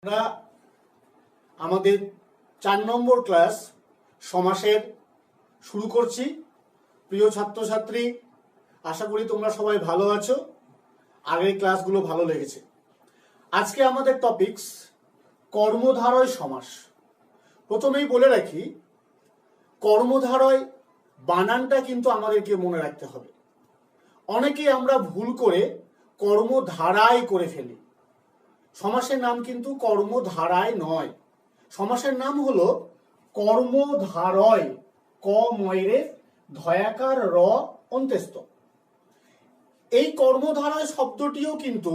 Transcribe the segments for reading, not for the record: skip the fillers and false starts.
আমরা আমাদের 4 নম্বর ক্লাস সমাসের শুরু করছি। প্রিয় ছাত্রছাত্রী, আশা করি তোমরা সবাই ভালো আছো। আগের ক্লাসগুলো ভালো লেগেছে। আজকে আমাদের টপিকস কর্মধারয় সমাস। প্রথমেই বলে রাখি, কর্মধারয় বানানটা কিন্তু আমাদেরকে মনে রাখতে হবে। অনেকেই আমরা ভুল করে কর্মধারায় করে ফেলি। সমাসের নাম কিন্তু কর্মধারায় নয়, সমাসের নাম হলো কর্মধারয়। ক ময়রে ধয়াকার র অন্ত্যস্ত। এই কর্মধারয় শব্দটিও কিন্তু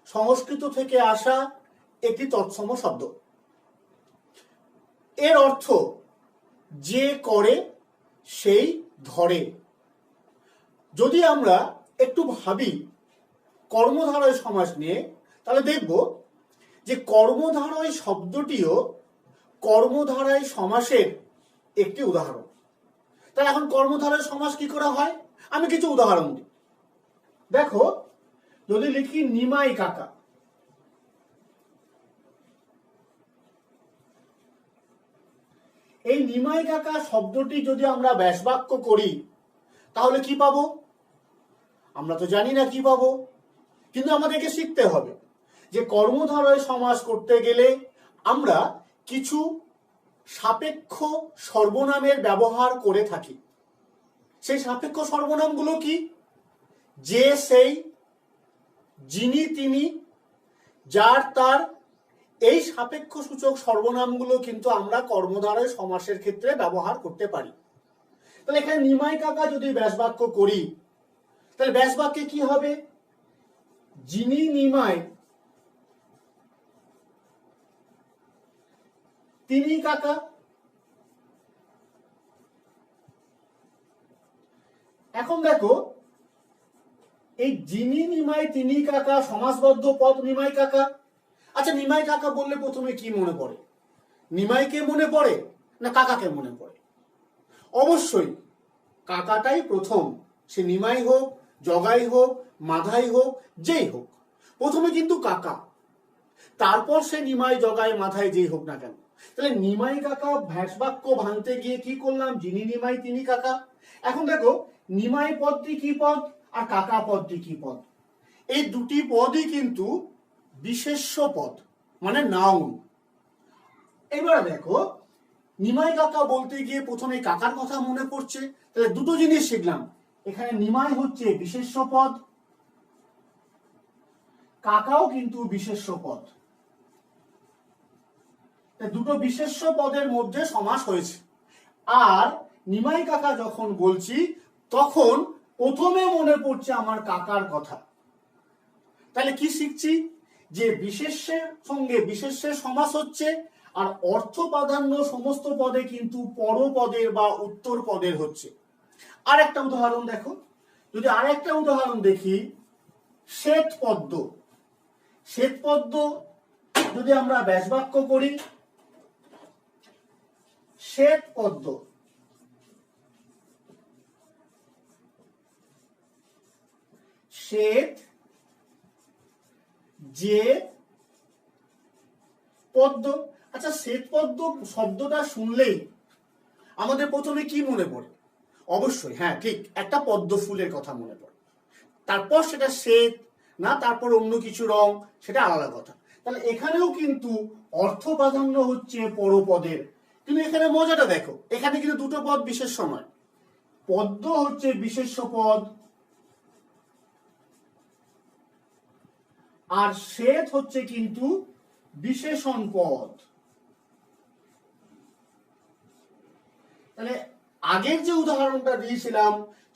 সংস্কৃত থেকে আসা একটি তৎসম শব্দ। এর অর্থ যে করে সেই ধরে। যদি আমরা একটু ভাবি কর্মধারয় সমাস নিয়ে, তাহলে দেখব যে কর্মধারয় শব্দটিও কর্মধারয় সমাসের একটি উদাহরণ। তাহলে এখন কর্মধারয় সমাস কি করে হয়, আমি কিছু উদাহরণ দিই। দেখো, যদি লিখি নিমাই কাকা, এই নিমাই কাকা শব্দটি যদি আমরা ব্যাসবাক্য করি তাহলে কি পাবো? আমরা তো জানি না কি পাবো, কিন্তু আমাদেরকে শিখতে হবে যে কর্মধারয় সমাস করতে গেলে আমরা কিছু সাপেক্ষ সর্বনামের ব্যবহার করে থাকি। সেই সাপেক্ষ সর্বনামগুলো কি? যে, সেই, যিনি, তিনি, যার, তার, এই সাপেক্ষ সূচক সর্বনামগুলো কিন্তু আমরা কর্মধারয় সমাসের ক্ষেত্রে ব্যবহার করতে পারি। তাহলে এখানে নিমাই কাকা যদি ব্যাসবাক্য করি, তাহলে ব্যাসবাক্যে কি হবে? যিনি নিমাই, তিনি কাকা। এখন দেখো, এই যিনি নিমাই তিনি কাকা সমাসবদ্ধ পদ নিমাই কাকা। আচ্ছা, নিমাই কাকা বললে প্রথমে কি মনে পড়ে? নিমাইকে মনে পড়ে না কাকাকে মনে পড়ে? অবশ্যই কাকাটাই প্রথম। সে নিমাই হোক, জগাই হোক, মাধাই হোক, যেই হোক, প্রথমে কিন্তু কাকা, তারপর সে নিমাই, জগাই, মাধাই যেই হোক না কেন। তাহলে নিমাই কাকা ব্যাসবাক্য ভাঙতে গিয়ে কি করলাম? যিনি নিমাই তিনি কাকা। এখন দেখো, নিমাই পদটি কি পদ আর কাকা পদটি কি পদ? এই দুটি পদই কিন্তু বিশেষ্য পদ, মানে নাউন। এবার দেখো, নিমাই কাকা বলতে গিয়ে প্রথমে কাকার কথা মনে পড়ছে। তাহলে দুটো জিনিস শিখলাম, এখানে নিমাই হচ্ছে বিশেষ্য পদ, কাকাও কিন্তু বিশেষ্য পদ। দুটো বিশেষ্য পদের মধ্যে সমাস হয়েছে। আর নিমাই কাকা যখন বলছি তখন প্রথমে মনে পড়ছে আমার কাকার কথা। তাহলে কি শিখছি? যে বিশেষ্যের সঙ্গে বিশেষ্যের সমাস হচ্ছে, আর অর্থ প্রাধান্য সমস্ত পদে কিন্তু পরপদের বা উত্তর পদের হচ্ছে। আর একটা উদাহরণ দেখো, যদি আর একটা উদাহরণ দেখি, শ্বেত পদ্ম। শ্বেত পদ্ম যদি আমরা ব্যাসবাক্য করি, শ্বেত পদ্ম, শ্বেত যে পদ্ম। আচ্ছা, শ্বেত পদ্ম শব্দটা শুনলেই আমাদের প্রথমে কি মনে পড়ে? অবশ্যই হ্যাঁ, ঠিক, একটা পদ্ম ফুলের কথা মনে পড়ে। তারপর সেটা শ্বেত না তারপর অন্য কিছু রং, সেটা আলাদা কথা। তাহলে এখানেও কিন্তু অর্থ প্রাধান্য হচ্ছে পরপদের। কিন্তু এখানে মজাটা দেখো, এখানে কিন্তু দুটো পদ বিশেষ্য নয়। পদ্ম হচ্ছে বিশেষ্য পদ, আর শ্বেত হচ্ছে কিন্তু বিশেষণ পদ। তাহলে আগের যে উদাহরণটা দিয়েছিলাম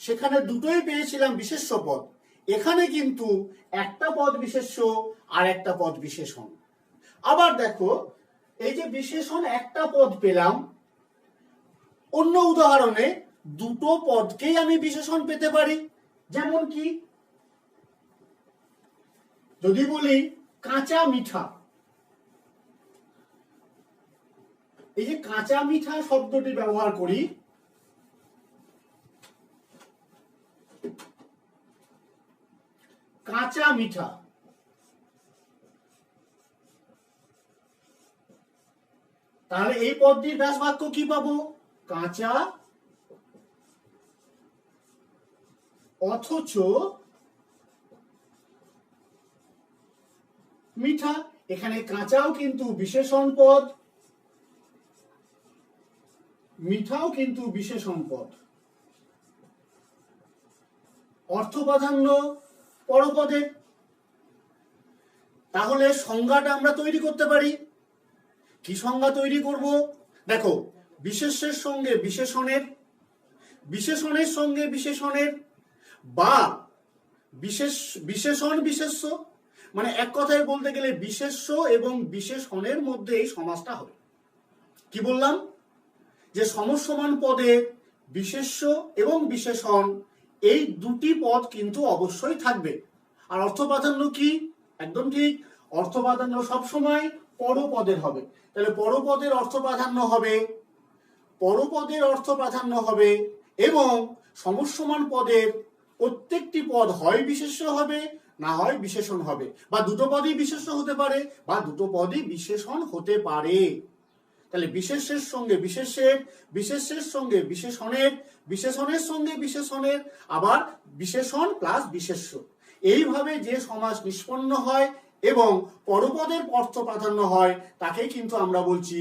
সেখানে দুটোই পেয়েছিলাম বিশেষ্য পদ, এখানে কিন্তু একটা পদ বিশেষ্য আর একটা পদ বিশেষণ। আবার দেখো, এই যে বিশেষণ একটা পদ পেলাম, অন্য উদাহরণে দুটো পদকেই আমি বিশেষণ পেতে পারি। যেমন কি, যদি বলি কাঁচা মিঠা, এই যে কাঁচা মিঠা শব্দটি ব্যবহার করি, কাঁচা মিঠা, তাহলে এই পদটির ব্যাস বাক্য কি পাবো? কাঁচা অথচ মিঠা। এখানে কাঁচাও কিন্তু বিশেষণ পদ, মিঠাও কিন্তু বিশেষণ পদ। অর্থ প্রাধান্য পরপদের। তাহলে সংজ্ঞাটা আমরা তৈরি করতে পারি। কি সংজ্ঞা তৈরি করব? দেখো, বিশেষ্যের সঙ্গে বিশেষণের, বিশেষণের সঙ্গে বিশেষণের, বা বিশেষণ বিশেষ্য, মানে এক কথায় বলতে গেলে বিশেষ্য এবং বিশেষণের মধ্যে এই সমাসটা হবে। কি বললাম? যে সমসমান পদে বিশেষ্য এবং বিশেষণ এই দুটি পদ কিন্তু অবশ্যই থাকবে। আর অর্থ প্রাধান্য কি? একদম ঠিক, অর্থ প্রাধান্য সবসময় পরপদের হবে। তাহলে পরপদের অর্থ প্রাধান্য হবে, পরপদের অর্থ প্রাধান্য হবে, এবং সমসমান পদের প্রত্যেকটি পদ হয় বিশেষ্য হবে, না হয় বিশেষণ হবে, বা দুটো পদই বিশেষ্য হতে পারে, বা দুটো পদই বিশেষণ হতে পারে। তাহলে বিশেষ্যের সঙ্গে বিশেষ্যের, বিশেষ্যের সঙ্গে বিশেষণের, বিশেষণের সঙ্গে বিশেষণের, আবার বিশেষণ প্লাস বিশেষ্য, এইভাবে যে সমাস নিষ্পন্ন হয় এবং পরপদের অর্থ প্রাধান্য হয় তাকে কিন্তু আমরা বলছি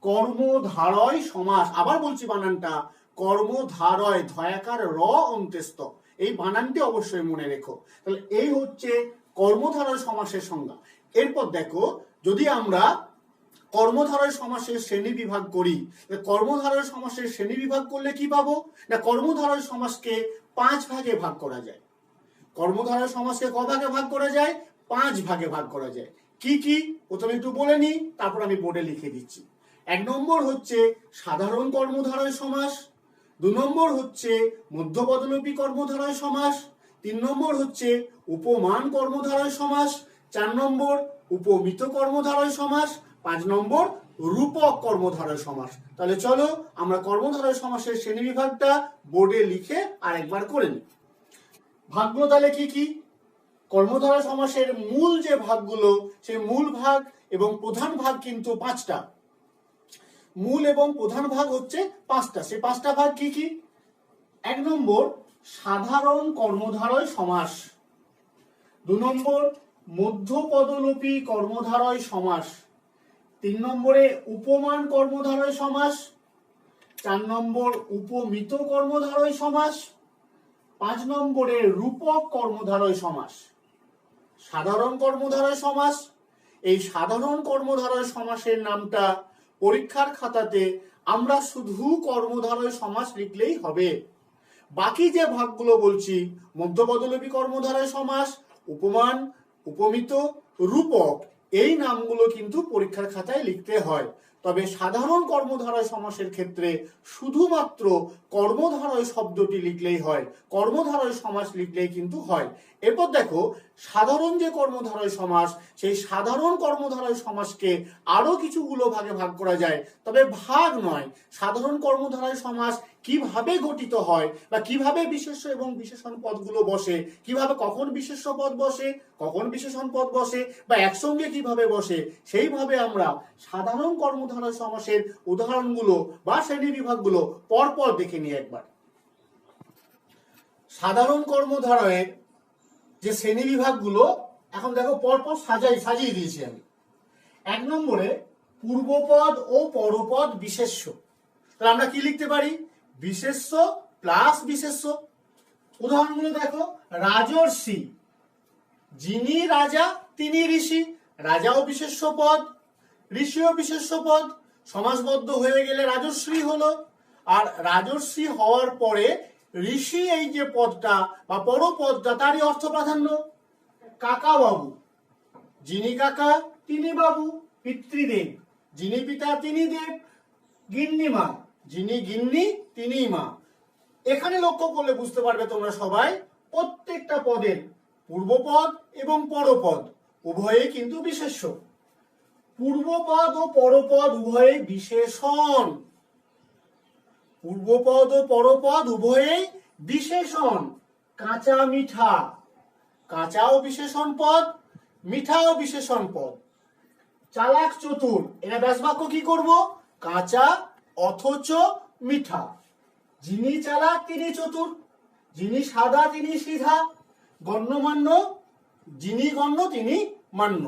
কর্মধারয় সমাস। আবার বলছি বানানটা, কর্মধারয়, ধয়াকার র অন্ত্যস্ত, এই বানানটি অবশ্যই মনে রেখো। তাহলে এই হচ্ছে কর্মধারয় সমাসের সংজ্ঞা। এরপর দেখো, যদি আমরা কর্মধারয় সমাসের শ্রেণী বিভাগ করি, কর্মধারয় সমাসের শ্রেণী বিভাগ করলে কি পাবো? না, কর্মধারয় সমাসকে 5 ভাগে ভাগ করা যায়। কর্মধারয় সমাসকে ক ভাগে ভাগ করা যায়? 5 ভাগে ভাগ করা যায়। কি কি প্রথমে একটু বলে নি, তারপর আমি বোর্ডে লিখে দিচ্ছি। 1 নম্বর হচ্ছে সাধারণ কর্মধারয় সমাস, 2 নম্বর হচ্ছে মধ্যপদলোপী কর্মধারয় সমাস, 3 নম্বর হচ্ছে উপমান কর্মধারয় সমাস, 4 নম্বর উপমিত কর্মধারয় সমাস, 5 নম্বর রূপক কর্মধারয় সমাস। তাহলে চলো আমরা কর্মধারয় সমাসের শ্রেণী বিভাগটা বোর্ডে লিখে আরেকবার করে নিই। ভাগগুলো তাহলে কি কি? কর্মধারয় সমাসের মূল যে ভাগগুলো, সেই মূল ভাগ এবং প্রধান ভাগ কিন্তু 5টা। মূল এবং প্রধান ভাগ হচ্ছে 5টা। সেই 5টা ভাগ কি কি? 1 নম্বর সাধারণ কর্মধারয় সমাস, 2 নম্বর মধ্যপদলোপী কর্মধারয় সমাস, 3 নম্বরে উপমান কর্মধারয় সমাস, 4 নম্বর উপমিত কর্মধারয় সমাস, 5 নম্বরে রূপক কর্মধারয় সমাস। সাধারণ কর্মধারয় সমাস, এই সাধারণ কর্মধারয় সমাসের নামটা পরীক্ষার খাতাতে আমরা শুধু কর্মধারয় সমাস লিখলেই হবে। বাকি যে ভাগগুলো বলছি, মধ্যপদলোপী কর্মধারয় সমাস, উপমান, উপমিত, রূপক, এই নামগুলো কিন্তু পরীক্ষার খাতায় লিখতে হয়। তবে সাধারণ কর্মধারয় সমাসের ক্ষেত্রে শুধুমাত্র কর্মধারয় শব্দটি লিখলেই হয়, কর্মধারয় সমাস লিখলেই কিন্তু হয়। এরপর দেখো, সাধারণ যে কর্মধারয় সমাস, সেই সাধারণ কর্মধারয় সমাসকে আরো কিছুগুলো ভাগে ভাগ করা যায়। তবে ভাগ নয়, সাধারণ কর্মধারয় সমাস কিভাবে গঠিত হয় বা কিভাবে বিশেষ্য এবং বিশেষণ পদগুলো বসে, কিভাবে কখন বিশেষ্য পদ বসে, কখন বিশেষণ পদ বসে, বা একসঙ্গে কিভাবে বসে, সেইভাবে আমরা সাধারণ কর্মধারয় সমাসের উদাহরণগুলো বা শ্রেণী বিভাগগুলো পরপর দেখে নিই একবার। সাধারণ কর্মধারয়ের যে শ্রেণী বিভাগগুলো এখন দেখো পরপর সাজিয়ে দিয়েছি আমি। 1 নম্বরে পূর্বপদ ও পরপদ বিশেষ্য। তাহলে আমরা কি লিখতে পারি? বিশেষ্য প্লাস বিশেষ্য। উদাহরণগুলো দেখো, রাজর্ষি, যিনি রাজা তিনি ঋষি, রাজাও বিশেষ্য পদ, ঋষিও বিশেষ্য পদ, সমাসবদ্ধ হয়ে গেলে রাজশ্রী হলো। আর রাজশ্রী হওয়ার পরে ঋষি এই যে পদটা বা পরপদটা, তারই অর্থ প্রাধান্য। কাকা বাবু, যিনি কাকা তিনি বাবু, পিতৃদেব, যিনি পিতা তিনি দেব, গিন্নিমা, যিনি গিন্নি তিনি মা। এখানে লক্ষ্য করলে বুঝতে পারবে তোমরা সবাই, প্রত্যেকটা পদের পূর্বপদ এবং পরপদ উভয়ই কিন্তু বিশেষ্য। পূর্বপদ ও পরপদ উভয়ই বিশেষণ, পূর্বপদ ও পরপদ উভয়ই বিশেষণ। কাঁচা মিঠা, কাঁচাও বিশেষণ পদ, মিঠাও বিশেষণ পদ। চালাক চতুর, এরা ব্যাস বাক্য কি করব? কাঁচা অথচ মিঠা, যিনি চালাক তিনি চতুর, যিনি সাদা তিনি সিধা, গণ্যমান্য, যিনি গণ্য তিনি মান্য।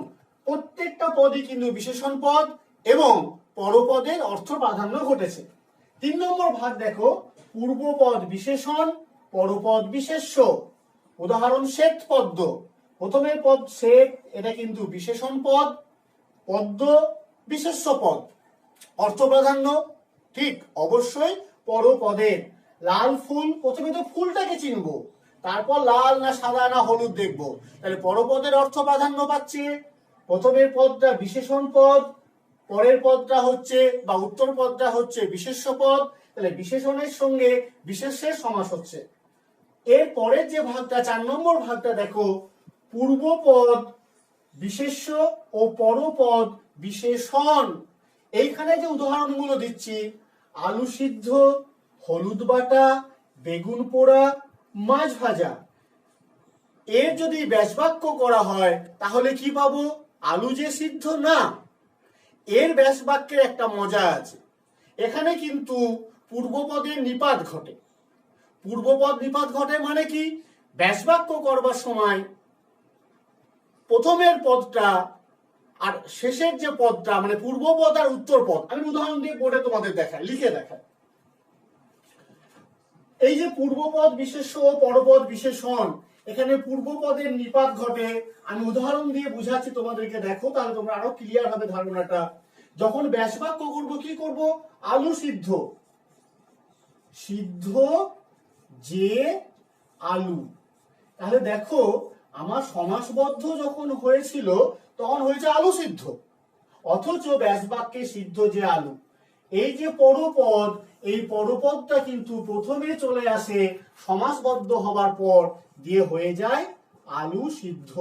প্রত্যেকটা পদই কিন্তু বিশেষণ পদ এবং পরপদের অর্থ প্রাধান্য ঘটেছে। 3 নম্বর ভাগ দেখো, পূর্বপদ বিশেষণ, পরপদ বিশেষ্য। উদাহরণ শ্বেত পদ্ম, প্রথমের পদ শ্বেত, এটা কিন্তু বিশেষণ পদ, পদ্ম বিশেষ্য পদ, অর্থ প্রাধান্য ঠিক অবশ্যই পরপদের। লাল ফুল, প্রথমে তো ফুলটাকে চিনবো, তারপর লাল না সাদা না হলুদ দেখবো, তাহলে পরপদের অর্থ প্রাধান্য পাচ্ছে। প্রথমের পদটা বিশেষণ পদ, পরের পদটা হচ্ছে বা উত্তর পদটা হচ্ছে বিশেষ্য পদ, তাহলে বিশেষণের সঙ্গে বিশেষ্যের সমাস হচ্ছে। এর পরের যে ভাগটা 4 নম্বর ভাগটা দেখো, পূর্বপদ বিশেষ্য ও পরপদ বিশেষণ। এইখানে যে উদাহরণগুলো দিচ্ছি, আলু সিদ্ধ, হলুদ বাটা, বেগুন পোড়া, মাছ ভাজা, এর যদি ব্যাসবাক্য করা হয় তাহলে কি পাবো? আলু যে সিদ্ধ না। এর ব্যাসবাক্যের একটা মজা আছে, এখানে কিন্তু পূর্বপদের নিপাত ঘটে। পূর্বপদ নিপাত ঘটে মানে কি? ব্যাসবাক্য করবার সময় প্রথমের পদটা আর শেষের যে পদটা, মানে পূর্বপদ আর উত্তর পদ, আমি উদাহরণ দিয়ে পড়ে তোমাদের দেখাই, লিখে দেখাই। এই যে পূর্বপদ বিশেষ্য ও পরপদ বিশেষণ, এখানে পূর্বপদের নিপাত ঘটে। আমি উদাহরণ দিয়ে বুঝাচ্ছি তোমাদেরকে, দেখো তাহলে তোমরা আরো ক্লিয়ার হবে ধারণাটা। যখন ব্যাসবাক্য করব কি করব? আলু সিদ্ধ, সিদ্ধ যে আলু। তাহলে দেখো আমার সমাসবদ্ধ যখন হয়েছিল তখন হয়েছে আলু সিদ্ধ, অথচ ব্যাসবাক্যে সিদ্ধ যে আলু। এই যে পরপদ, এই পরপদটা কিন্তু প্রথমে চলে আসে, সমাসবদ্ধ হবার পর দিয়ে হয়ে যায় আলু সিদ্ধ।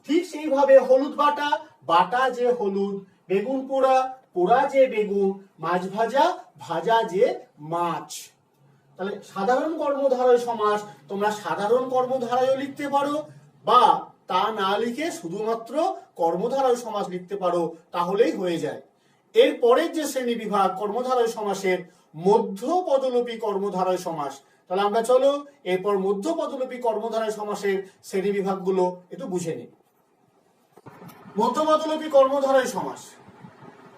ঠিক সেইভাবে হলুদ বাটা, বাটা যে হলুদ, বেগুন পোড়া, পোড়া যে বেগুন, মাছ ভাজা, ভাজা যে মাছ। তাহলে সাধারণ কর্মধারয় সমাস তোমরা সাধারণ কর্মধারয়ও লিখতে পারো, বা তা না লিখে শুধুমাত্র কর্মধারয় সমাস লিখতে পারো, তাহলেই হয়ে যায়। এর পরের যে শ্রেণী বিভাগ কর্মধারয় সমাসের, মধ্য পদলোপী কর্মধারয় সমাস। তাহলে আমরা চলো এরপর মধ্য পদলোপী কর্মধারয় সমাসের শ্রেণী বিভাগগুলো একটু বুঝে নিই। মধ্য পদলোপী কর্মধারয় সমাস,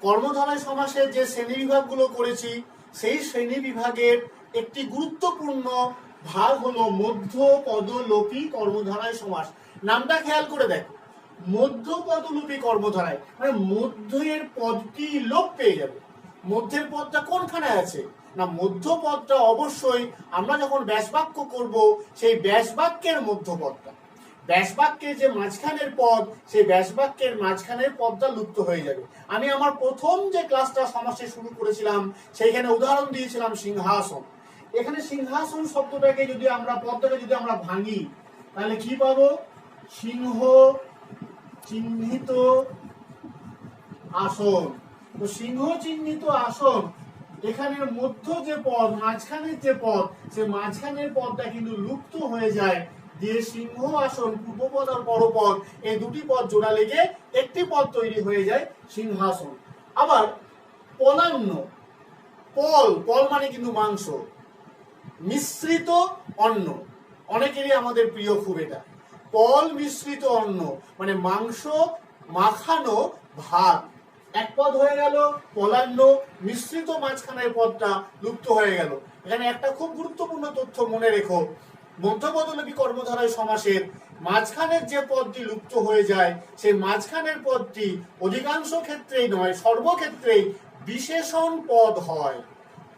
কর্মধারয় সমাসের যে শ্রেণী বিভাগগুলো করেছি, সেই শ্রেণী বিভাগের একটি গুরুত্বপূর্ণ ভাগ হলো মধ্য পদলোপী কর্মধারয় সমাস। নামটা খেয়াল করে দেখো, মধ্য পদলোপী কর্মধারায়, মানে মধ্যের পদটি লোপ পেয়ে যাবে। মধ্যের পদটা কোনখানে আছে না, মধ্য পদটা অবশ্যই আমরা যখন ব্যাসবাক্য করব সেই ব্যাসবাক্যের মধ্য পদটা, ব্যাসবাক্যের যে মাঝখানের পদ, সেই ব্যাসবাক্যের মাঝখানের পদটা লুপ্ত হয়ে যাবে। আমি আমার প্রথম যে ক্লাসটা সমাসে শুরু করেছিলাম সেইখানে উদাহরণ দিয়েছিলাম সিংহাসন। এখানে সিংহাসন শব্দটাকে যদি আমরা, পদটাকে যদি আমরা ভাঙি, তাহলে কি পাবো? সিংহ চিহ্নিত আসন। তো সিংহ চিহ্নিত আসন, এখানের মধ্য যে পদ, মাঝখানের যে পদ, সে মাঝখানের পদটা কিন্তু লুপ্ত হয়ে যায়, দিয়ে সিংহ আসন, পূর্বপদ আর পরপদ এই দুটি পদ জোড়া লেগে একটি পদ তৈরি হয়ে যায় সিংহাসন। আবার পলান্ন, পল, পল মানে কিন্তু মাংস, মিশ্রিত অন্ন, অনেকেরই আমাদের প্রিয় খুব এটা। পল মিশ্রিত অন্ন মানে মাংস মাখানো ভাত, এক পদ হয়ে গেল পলান্ন, মিশ্রিত মাঝখানের পদটা লুপ্ত হয়ে গেল। এখানে একটা খুব গুরুত্বপূর্ণ তথ্য মনে রেখো, মধ্যপদলোপী কর্মধারয় সমাসের মাঝখানের যে পদটি লুপ্ত হয়ে যায়, সেই মাঝখানের পদটি অধিকাংশ ক্ষেত্রেই নয়, সর্বক্ষেত্রেই বিশেষণ পদ হয়।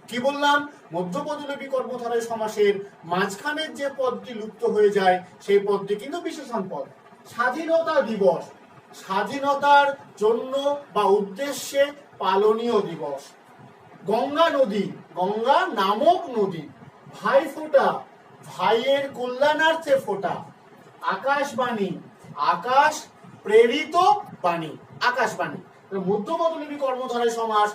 কি বললাম? মধ্যপদলোপী কর্মধারয় সমাসের মাঝখানের যে পদটি লুপ্ত হয়ে যায় সেই পদটি কিন্তু বিশেষণ পদ। স্বাধীনতা দিবস, স্বাধীনতার জন্য বা উদ্দেশ্যে পালনীয় দিবস। গঙ্গা নদী, গঙ্গা নামক নদী। ভাইফোঁটা, ভাইয়ের কল্যাণার্থে ফোঁটা। আকাশবাণী, আকাশ প্রেরিত বাণী, আকাশবাণী। মধ্যপদলোপী কর্মধারয় সমাস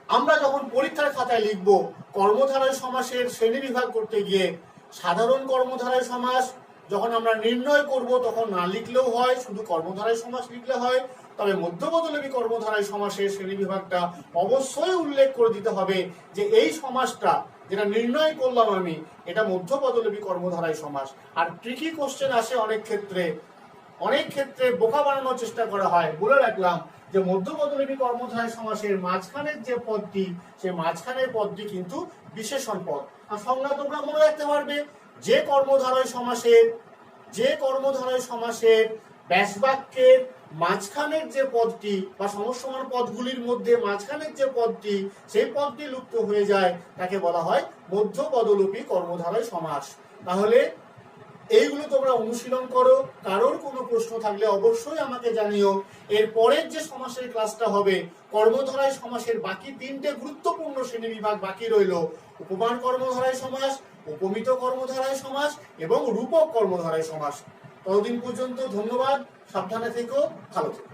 আমরা যখন পরীক্ষার খাতায় লিখব, কর্মধারয় সমাসের শ্রেণী বিভাগ করতে গিয়ে সাধারণ কর্মধারয় সমাস, যখন আমরা নির্ণয় করব তখন না লিখলেও হয়, শুধু কর্মধারয় সমাস লিখলে হয়। তবে মধ্যপদলোপী কর্মধারয় সমাসের শ্রেণীবিভাগটা অবশ্যই উল্লেখ করে দিতে হবে যে এই সমাসটা যেটা নির্ণয় করলাম আমি, এটা মধ্যপদলোপী কর্মধারয় সমাস। আর ট্রিকি কোশ্চেন আসে অনেক ক্ষেত্রে বোকা বানানোর চেষ্টা করা হয়। বলে রাখলাম যে মধ্যপদলোপী কর্মধারয় সমাসের মাঝখানের যে পদটি, সেই মাঝখানের পদটি কিন্তু বিশেষণ পদ। আর সংজ্ঞা তোমরা মনে রাখতে পারবে, যে কর্মধারয় সমাসের ব্যাসবাক্যের মাঝখানের যে পদটি বা সমসমান পদগুলির মধ্যে মাঝখানের যে পদটি, সেই পদটি লুপ্ত হয়ে যায়, তাকে বলা হয় মধ্যপদলোপী কর্মধারয় সমাস। তাহলে এইগুলো তোমরা অনুশীলন করো। কারোর কোনো প্রশ্ন থাকলে অবশ্যই আমাকে জানিও। এর পরের যে সমাসের ক্লাসটা হবে, কর্মধারয় সমাসের বাকি 3টে গুরুত্বপূর্ণ শ্রেণীবিভাগ বাকি রইল: উপমান কর্মধারয় সমাস, উপমিত কর্মধারয় সমাস এবং রূপক কর্মধারয় সমাস। ততদিন পর্যন্ত ধন্যবাদ, সাবধানে থেকো, ভালো থেকো।